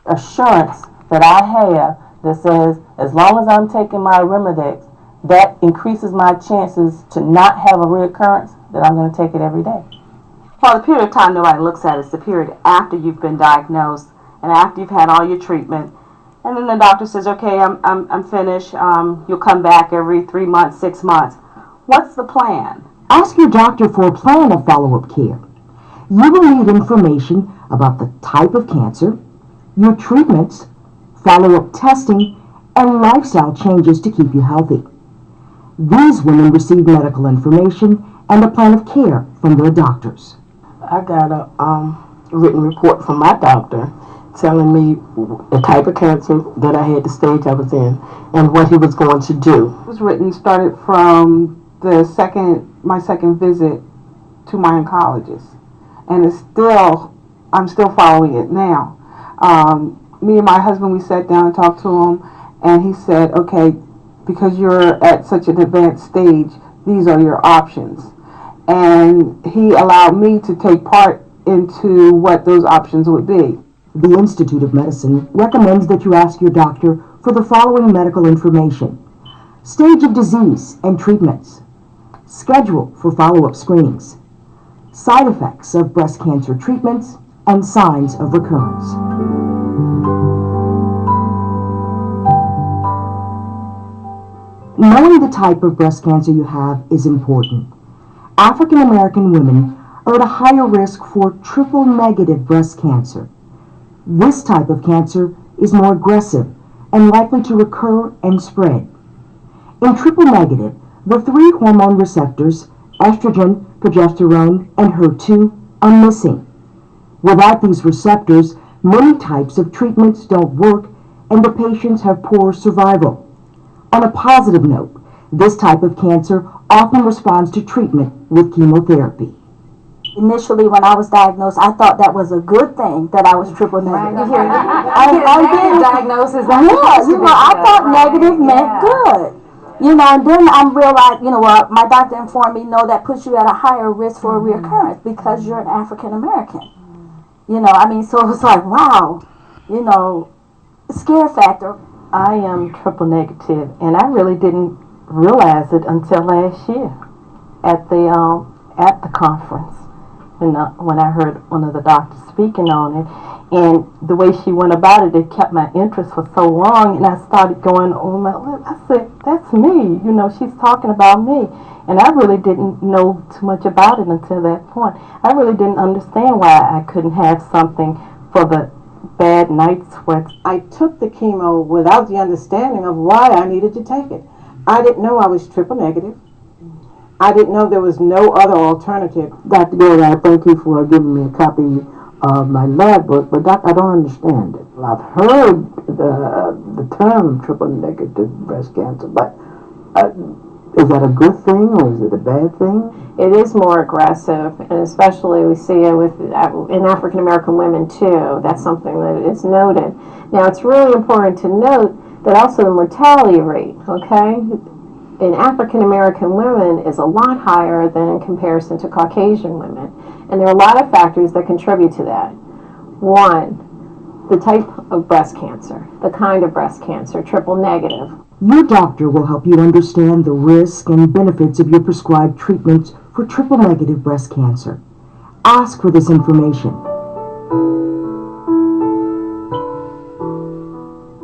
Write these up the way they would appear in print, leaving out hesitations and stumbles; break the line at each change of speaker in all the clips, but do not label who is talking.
assurance that I have that says as long as I'm taking my Remedex, that increases my chances to not have a reoccurrence, that I'm going to take it every day.
Well, the period of time nobody looks at is the period after you've been diagnosed and after you've had all your treatment. And then the doctor says, okay, I'm finished. You'll come back every 3 months, 6 months. What's the plan?
Ask your doctor for a plan of follow-up care. You will need information about the type of cancer, your treatments, follow-up testing, and lifestyle changes to keep you healthy. These women receive medical information and a plan of care from their doctors.
I got a written report from my doctor telling me the type of cancer that I had, the stage I was in, and what he was going to do.
It was written, started from my second visit to my oncologist, and I'm still following it now. Me and my husband, we sat down and talked to him, and he said, okay, because you're at such an advanced stage, these are your options. And he allowed me to take part into what those options would be.
The Institute of Medicine recommends that you ask your doctor for the following medical information: stage of disease and treatments, schedule for follow-up screenings, side effects of breast cancer treatments, and signs of recurrence. Knowing the type of breast cancer you have is important. African American women are at a higher risk for triple-negative breast cancer. This type of cancer is more aggressive and likely to recur and spread. In triple-negative, the 3 hormone receptors, estrogen, progesterone, and HER2, are missing. Without these receptors, many types of treatments don't work and the patients have poor survival. On a positive note, this type of cancer often responds to treatment with chemotherapy.
Initially, when I was diagnosed, I thought that was a good thing that I was triple negative.
I did diagnosis.
I thought negative meant good. And then I realized, my doctor informed me, no, that puts you at a higher risk for a reoccurrence because you're an African American. So it was like, wow, scare factor.
I am triple negative, and I really didn't realize it until last year at the conference when I heard one of the doctors speaking on it, and the way she went about it, it kept my interest for so long, and I started going over my lip. I said, that's me, she's talking about me, and I really didn't know too much about it until that point. I really didn't understand why I couldn't have something for the bad night sweats.
I took the chemo without the understanding of why I needed to take it. I didn't know I was triple negative. I didn't know there was no other alternative.
Dr. Gary, I thank you for giving me a copy of my lab book, but I don't understand it. I've heard the term triple negative breast cancer, but is that a good thing or is it a bad thing?
It is more aggressive, and especially we see it in African American women too. That's something that is noted. Now, it's really important to note that also the mortality rate, in African American women is a lot higher than in comparison to Caucasian women. And there are a lot of factors that contribute to that. One, the type of breast cancer, the kind of breast cancer, triple negative.
Your doctor will help you understand the risk and benefits of your prescribed treatments for triple negative breast cancer. Ask for this information.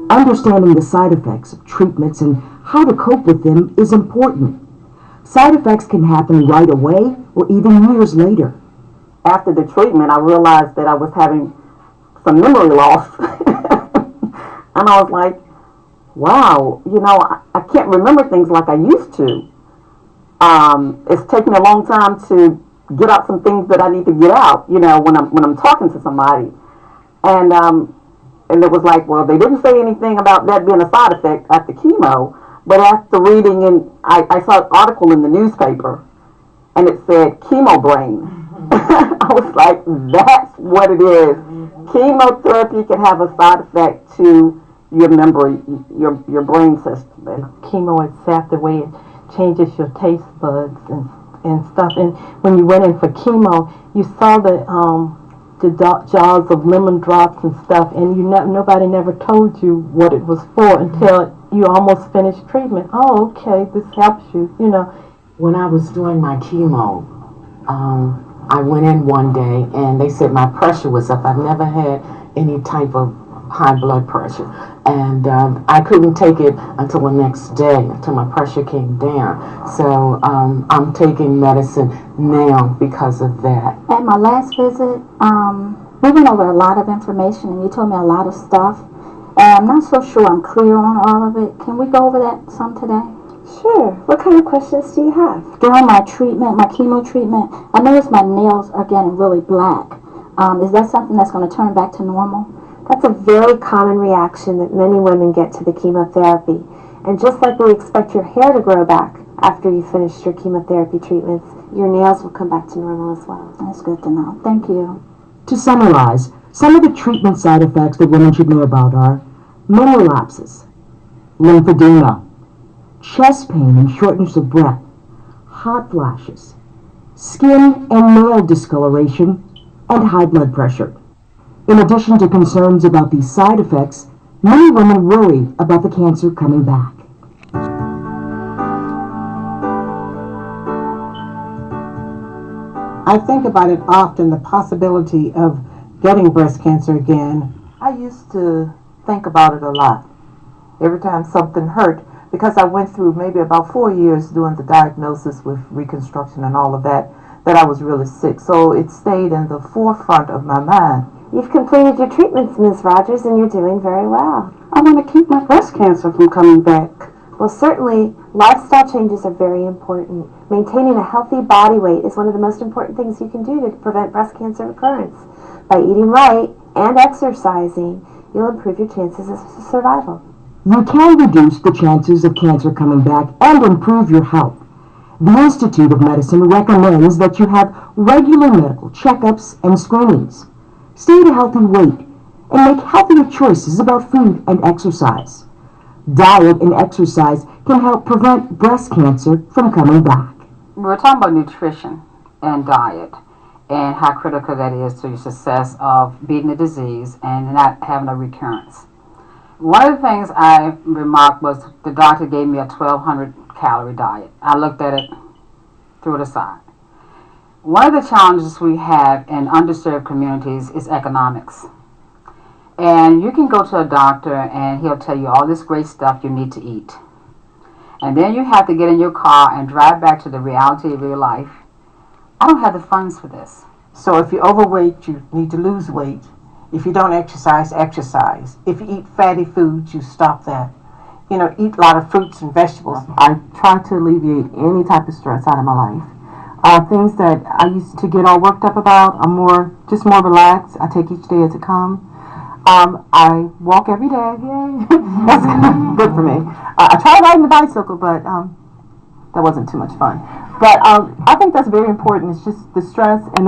Understanding the side effects of treatments and how to cope with them is important. Side effects can happen right away or even years later.
After the treatment, I realized that I was having some memory loss. And I was like, wow, I can't remember things like I used to. It's taken me a long time to get out some things that I need to get out, when I'm talking to somebody. And it was like, well, they didn't say anything about that being a side effect after chemo, but after reading, and I saw an article in the newspaper, and it said chemo brain. I was like, that's what it is. Chemotherapy can have a side effect to your memory, your brain system.
Chemo itself, the way it changes your taste buds and stuff. And when you went in for chemo, you saw the jars of lemon drops and stuff, and nobody never told you what it was for until you almost finished treatment. Oh, okay, this helps you, you know.
When I was doing my chemo, I went in one day and they said my pressure was up. I've never had any type of high blood pressure, and I couldn't take it until the next day, until my pressure came down. So I'm taking medicine now because of that.
At my last visit, we went over a lot of information and you told me a lot of stuff. And I'm not so sure I'm clear on all of it. Can we go over that some today?
Sure. What kind of questions do you have?
During my treatment, my chemo treatment, I noticed my nails are getting really black. Is that something that's going to turn back to normal?
That's a very common reaction that many women get to the chemotherapy. And just like we expect your hair to grow back after you finish your chemotherapy treatments, your nails will come back to normal as well.
That's good to know. Thank you.
To summarize, some of the treatment side effects that women should know about are memory lapses, lymphedema, chest pain and shortness of breath, hot flashes, skin and nail discoloration, and high blood pressure. In addition to concerns about these side effects, many women worry about the cancer coming back.
I think about it often, the possibility of getting breast cancer again.
I used to think about it a lot. Every time something hurt, because I went through maybe about 4 years doing the diagnosis with reconstruction and all of that I was really sick. So it stayed in the forefront of my mind.
You've completed your treatments, Ms. Rogers, and you're doing very well.
I want to keep my breast cancer from coming back.
Well, certainly, lifestyle changes are very important. Maintaining a healthy body weight is one of the most important things you can do to prevent breast cancer recurrence. By eating right and exercising, you'll improve your chances of survival.
You can reduce the chances of cancer coming back and improve your health. The Institute of Medicine recommends that you have regular medical checkups and screenings. Stay at a healthy weight and make healthier choices about food and exercise. Diet and exercise can help prevent breast cancer from coming back.
We're talking about nutrition and diet and how critical that is to your success of beating the disease and not having a recurrence. One of the things I remarked was the doctor gave me a 1,200 calorie diet. I looked at it, threw it aside. One of the challenges we have in underserved communities is economics. And you can go to a doctor and he'll tell you all this great stuff you need to eat. And then you have to get in your car and drive back to the reality of your life. I don't have the funds for this.
So if you're overweight, you need to lose weight. If you don't exercise, exercise. If you eat fatty foods, you stop that. You know, eat a lot of fruits and vegetables.
I try to alleviate any type of stress out of my life. Things that I used to get all worked up about, I'm more relaxed. I take each day as it comes. I walk every day. Yay. That's good for me. I tried riding the bicycle, but that wasn't too much fun. But I think that's very important. It's just the stress and